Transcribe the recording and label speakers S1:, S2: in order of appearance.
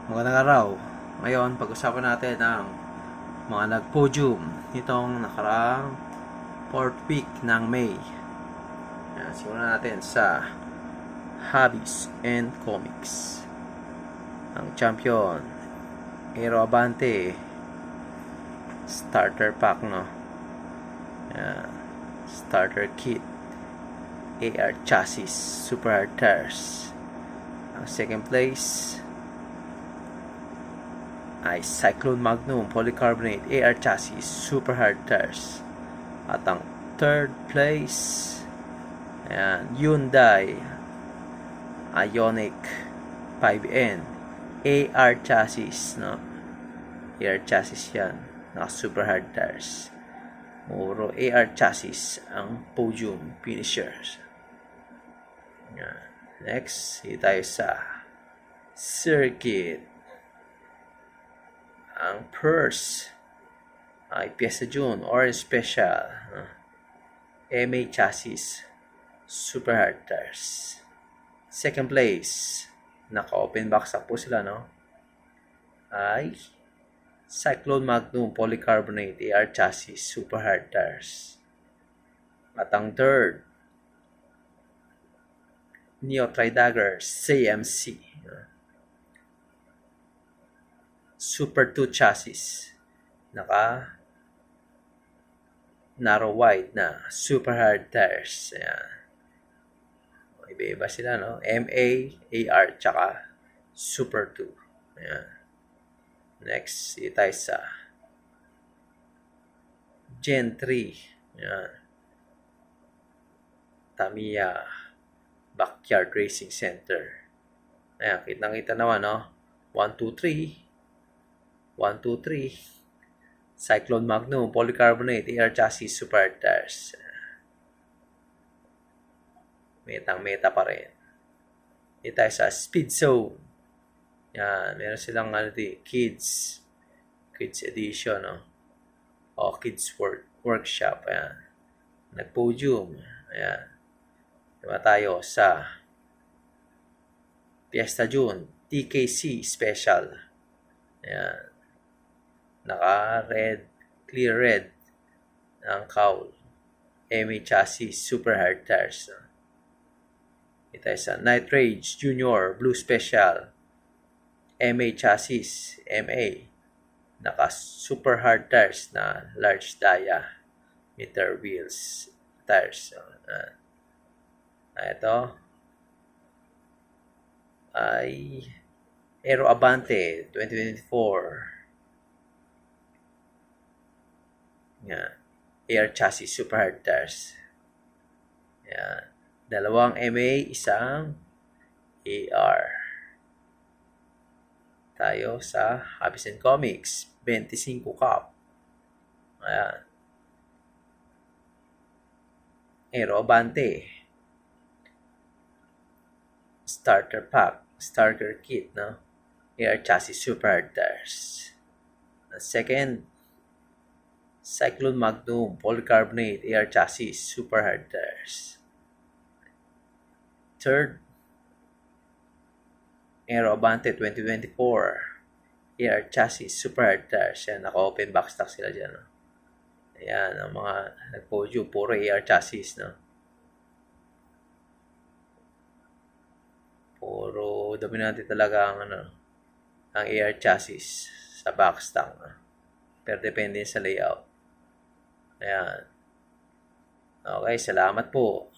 S1: Magandang araw. Ngayon, pag-usapan natin ang mga nag-podium nitong nakaraang 4th week ng May. Yan, simulan natin sa Hobbies and Comics. Ang champion, Aero Abante Starter Pack, no? Yan, Starter Kit, AR Chassis, Super Hard Tires. Ang second place ay Cyclone Magnum Polycarbonate AR Chassis Super Hard Tires. At ang third place, ayan, Hyundai Ioniq 5N AR Chassis, no? AR Chassis yan, naka Super Hard Tires. Puro AR Chassis ang podium finishers. Ayan. Next, dito tayo sa circuit. Ang purse ay Piesta June Orange Special MA Chassis Super Hard Tires. Second place, naka-open box po sila, no? Ay Cyclone Magnum Polycarbonate AR Chassis Super Hard Tires. At ang third, Neo Tridagger CMC Super 2 Chassis, naka narrow wide na Super Hard Tires. Ayan. Iba-iba sila, no? MA, AR, tsaka Super 2. Ayan. Next, dito tayo sa Gen 3. Ayan. Tamiya Backyard Racing Center. Ayan, kitang-kita naman, no? 1, 2, 3. 1, 2, 3. Cyclone Magnum Polycarbonate AR Chassis Super Hard Tires. Metang-meta pa rin. Dito tayo sa Speed Zone. Yan, meron silang Kids Edition, no? O Kids Workshop. Ayan. Nag-podium. Ayan. Diba tayo sa Piesta June TKC Special. Ayan. Naka-red, clear red ang cowl. MA Chassis Super Hard Tires. Ito sa Night Rage Junior Blue Special MA Chassis MA. Naka Super Hard Tires na large diameter wheels tires. Ito ay Aero Abante 2024. Yan. AR Chassis Super Hard Tires. Yan. Dalawang MA, isang AR. Tayo sa Hobbies and Comics. 25 cup. Ayan. Aero Abante. Starter Pack. Starter Kit, no? AR Chassis Super Hard Tires. The second, Cyclone Magnum Polycarbonate AR Chassis Super Hard Tires. Third, Aero Abante 2024 AR Chassis Super Hard Tires. Yan, naka-open box stock sila dyan, no? Ayan, ang mga nag-podium, puro AR Chassis, no? Puro dominante talaga ang ang AR Chassis sa box stock, no? Pero depende sa layout. Ayan. Okay, salamat po.